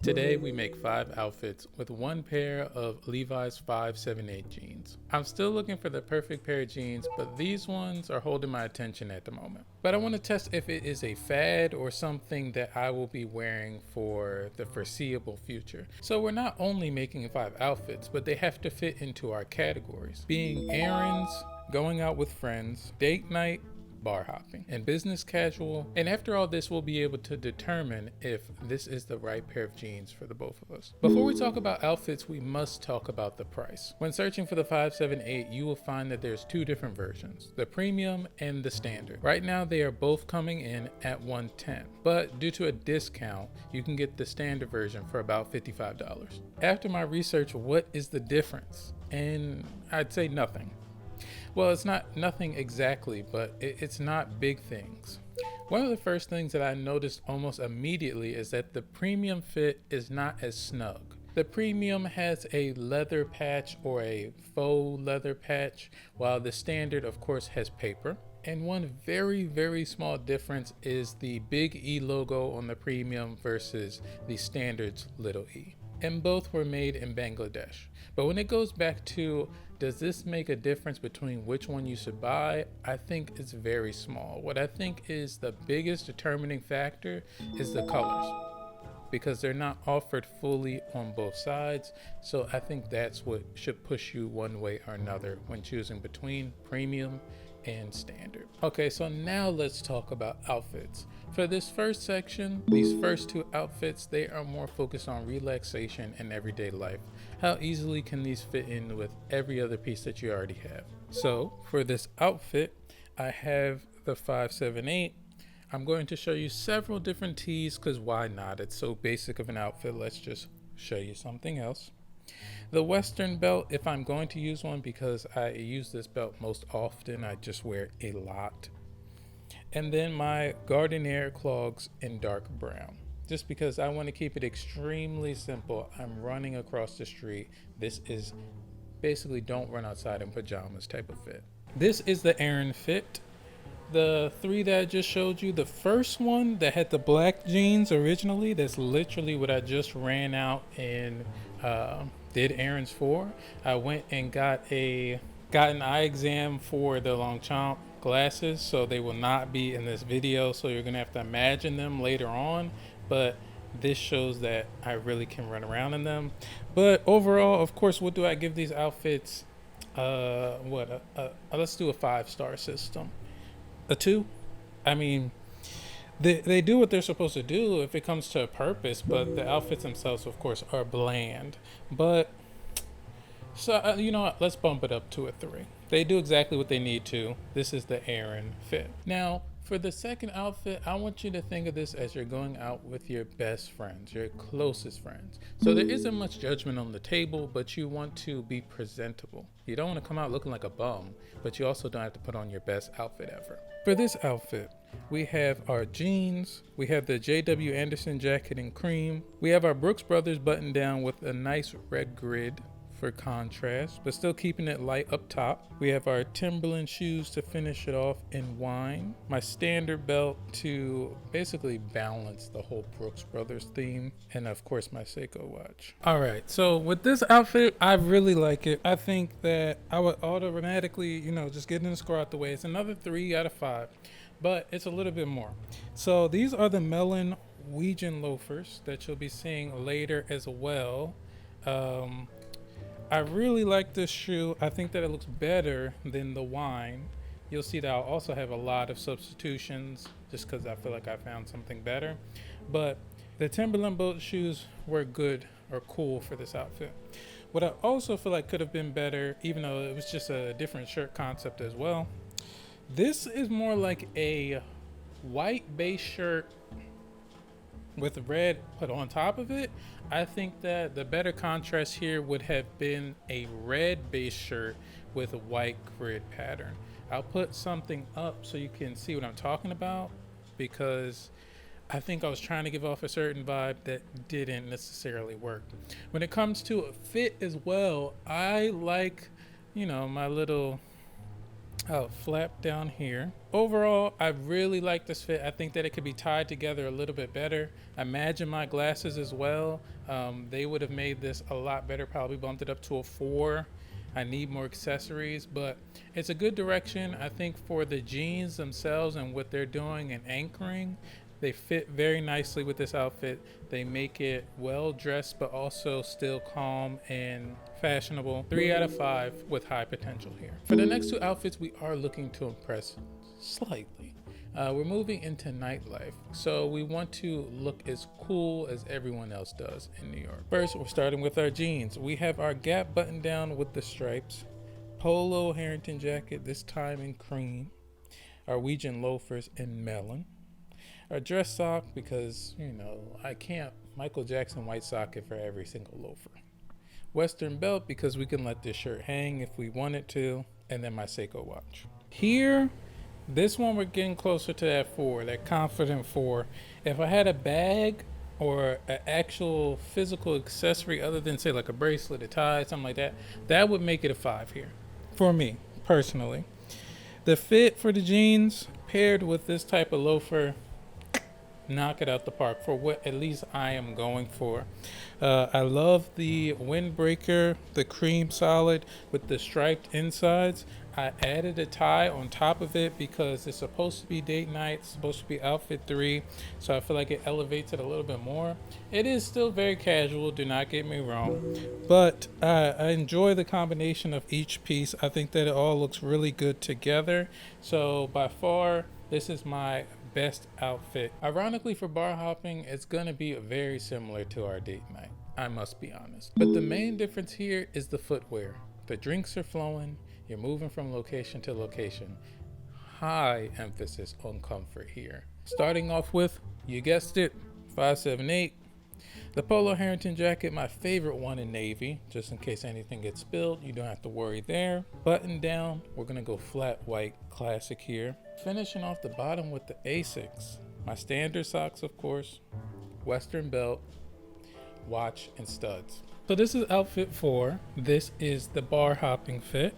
Today we make 5 outfits with one pair of Levi's 578 jeans. I'm still looking for the perfect pair of jeans, but these ones are holding my attention at the moment. But I want to test if it is a fad or something that I will be wearing for the foreseeable future. So we're not only making 5 outfits, but they have to fit into our categories, being errands, going out with friends, date night, bar hopping, and business casual. And after all this, we'll be able to determine if this is the right pair of jeans for the both of us. Before we talk about outfits, we must talk about the price. When searching for the 578, you will find that there's 2 different versions, the premium and the standard. Right now they are both coming in at $110, but due to a discount, you can get the standard version for about $55. After my research, what is the difference? And I'd say nothing. Well, it's not nothing exactly, but it's not big things. One of the first things that I noticed almost immediately is that the premium fit is not as snug. The premium has a leather patch or a faux leather patch, while the standard, of course, has paper. And one very small difference is the big E logo on the premium versus the standard's little e. And both were made in Bangladesh. But when it goes back to, does this make a difference between which one you should buy? I think it's very small. What I think is the biggest determining factor is the colors, because they're not offered fully on both sides. So I think that's what should push you one way or another when choosing between premium and standard. Okay, so now let's talk about outfits. For this first section, these first 2 outfits, they are more focused on relaxation and everyday life. How easily can these fit in with every other piece that you already have? So for this outfit, I have the 578. I'm going to show you several different tees, because why not? It's so basic of an outfit. Let's just show you something else. The Western belt, if I'm going to use one, because I use this belt most often, I just wear it a lot. And then my Gardenheir Clogs in dark brown, just because I want to keep it extremely simple. I'm running across the street. This is basically don't run outside in pajamas type of fit. This is the Errand fit. The 3 that I just showed you, the first one that had the black jeans originally, that's literally what I just ran out and did errands for. I went and got an eye exam for the Longchamp glasses, so they will not be in this video, so you're gonna have to imagine them later on, but this shows that I really can run around in them. But overall, of course, what do I give these outfits? Let's do a 5-star system. A 2. I mean, they do what they're supposed to do if it comes to a purpose, but the outfits themselves, of course, are bland. But so you know what, let's bump it up to a 3. They do exactly what they need to. This is the Errand fit. Now for the second outfit, I want you to think of this as you're going out with your best friends, your closest friends. So there isn't much judgment on the table, but you want to be presentable. You don't want to come out looking like a bum, but you also don't have to put on your best outfit ever. For this outfit, we have our jeans, we have the J.W. Anderson jacket in cream, we have our Brooks Brothers button down with a nice red grid for contrast, but still keeping it light up top. We have our Timberland shoes to finish it off in wine. My standard belt to basically balance the whole Brooks Brothers theme. And of course my Seiko watch. All right, so with this outfit, I really like it. I think that I would automatically, just getting the score out the way. It's another 3 out of 5, but it's a little bit more. So these are the melon Weejun loafers that you'll be seeing later as well. I really like this shoe. I think that it looks better than the wine. You'll see that I'll also have a lot of substitutions just because I feel like I found something better. But the Timberland boat shoes were good or cool for this outfit. What I also feel like could have been better, even though it was just a different shirt concept as well, this is more like a white base shirt with red put on top of it. I think that the better contrast here would have been a red base shirt with a white grid pattern. I'll put something up so you can see what I'm talking about, because I think I was trying to give off a certain vibe that didn't necessarily work. When it comes to a fit as well, I like, my little flap down here. Overall, I really like this fit. I think that it could be tied together a little bit better. Imagine my glasses as well. They would have made this a lot better, probably bumped it up to a 4. I need more accessories, but it's a good direction. I think for the jeans themselves and what they're doing and anchoring, they fit very nicely with this outfit. They make it well dressed, but also still calm and fashionable. 3 out of 5 with high potential here. For the next 2 outfits, we are looking to impress slightly. We're moving into nightlife, so we want to look as cool as everyone else does in New York. First, we're starting with our jeans. We have our Gap button down with the stripes, polo Harrington jacket, this time in cream, our Weejun loafers in melon, our dress sock, because, you know, I can't Michael Jackson white socket for every single loafer. Western belt, because we can let this shirt hang if we wanted to, and then my Seiko watch. Here, this one we're getting closer to that 4, that confident 4. If I had a bag or an actual physical accessory other than say like a bracelet, a tie, something like that, that would make it a 5 here for me personally. The fit for the jeans paired with this type of loafer, knock it out the park for what at least I am going for. I love the Windbreaker, the cream solid with the striped insides. I added a tie on top of it because it's supposed to be date night, it's supposed to be outfit 3, so I feel like it elevates it a little bit more. It is still very casual, do not get me wrong, but I enjoy the combination of each piece. I think that it all looks really good together, so by far this is my best outfit. Ironically, for bar hopping, it's gonna be very similar to our date night, I must be honest. But the main difference here is the footwear. The drinks are flowing, you're moving from location to location. High emphasis on comfort here. Starting off with, you guessed it, 578. The polo Harrington jacket, my favorite one in navy, just in case anything gets spilled, you don't have to worry there. Button down, we're gonna go flat white classic here. Finishing off the bottom with the Asics. My standard socks, of course, Western belt, watch, and studs. So this is outfit 4. This is the bar hopping fit.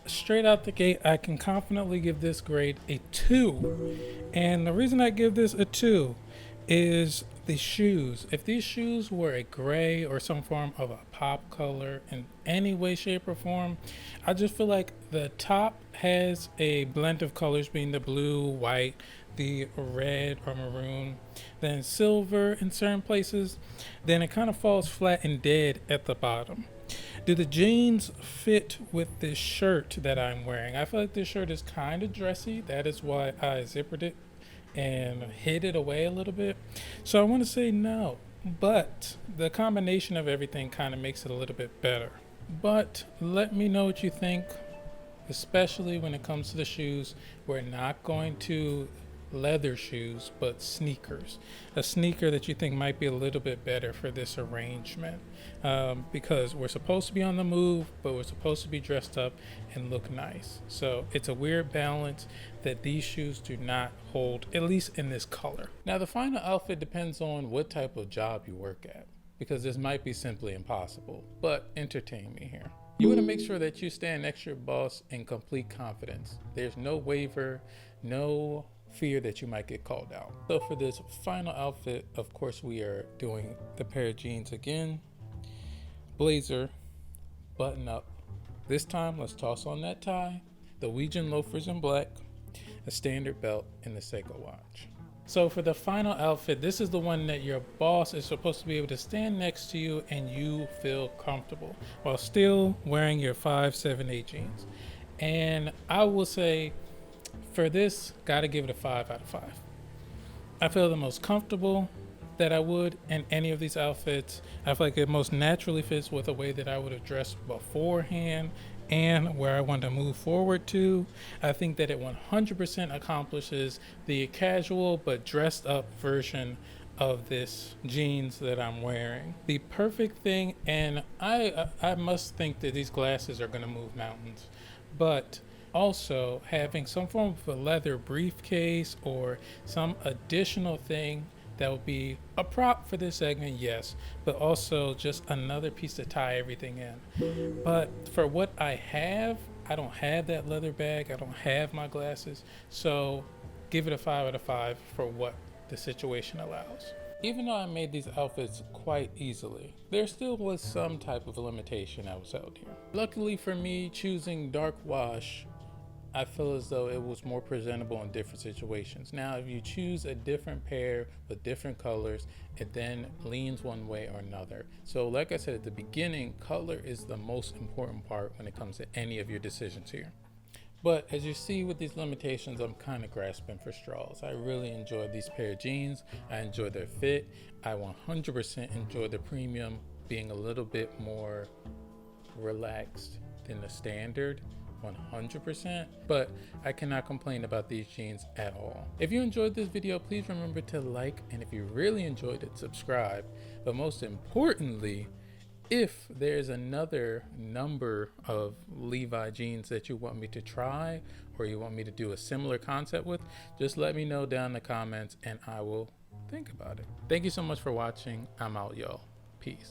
Straight out the gate, I can confidently give this grade a 2. And the reason I give this a 2 is the shoes. If these shoes were a gray or some form of a pop color in any way, shape, or form, I just feel like the top has a blend of colors being the blue, white, the red or maroon, then silver in certain places, then it kind of falls flat and dead at the bottom. Do the jeans fit with this shirt that I'm wearing? I feel like this shirt is kind of dressy. That is why I zippered it and hid it away a little bit. So I want to say no, but the combination of everything kind of makes it a little bit better. But let me know what you think, especially when it comes to the shoes. We're not going to leather shoes, but sneakers. A sneaker that you think might be a little bit better for this arrangement, because we're supposed to be on the move, but we're supposed to be dressed up and look nice. So it's a weird balance that these shoes do not hold, at least in this color. Now the final outfit depends on what type of job you work at, because this might be simply impossible, but entertain me here. You want to make sure that you stand next to your boss in complete confidence. There's no waiver, no fear that you might get called out. So for this final outfit, of course, we are doing the pair of jeans again, blazer, button up. This time, let's toss on that tie, the Weejun loafers in black, a standard belt, and the Seiko watch. So for the final outfit, this is the one that your boss is supposed to be able to stand next to you and you feel comfortable while still wearing your 578 jeans. And I will say, for this, gotta give it a 5 out of 5. I feel the most comfortable that I would in any of these outfits. I feel like it most naturally fits with the way that I would have dressed beforehand and where I want to move forward to. I think that it 100% accomplishes the casual but dressed up version of this jeans that I'm wearing. The perfect thing, and I must think that these glasses are gonna move mountains, but also having some form of a leather briefcase or some additional thing that would be a prop for this segment, yes, but also just another piece to tie everything in. But for what I have, I don't have that leather bag, I don't have my glasses, so give it a 5 out of 5 for what the situation allows. Even though I made these outfits quite easily, there still was some type of limitation I was held here. Luckily for me, choosing dark wash, I feel as though it was more presentable in different situations. Now, if you choose a different pair with different colors, it then leans one way or another. So like I said at the beginning, color is the most important part when it comes to any of your decisions here. But as you see with these limitations, I'm kind of grasping for straws. I really enjoy these pair of jeans. I enjoy their fit. I 100% enjoy the premium being a little bit more relaxed than the standard. 100%, but I cannot complain about these jeans at all. If you enjoyed this video, please remember to like, and if you really enjoyed it, subscribe. But most importantly, if there's another number of Levi jeans that you want me to try, or you want me to do a similar concept with, just let me know down in the comments and I will think about it. Thank you so much for watching. I'm out, y'all. Peace.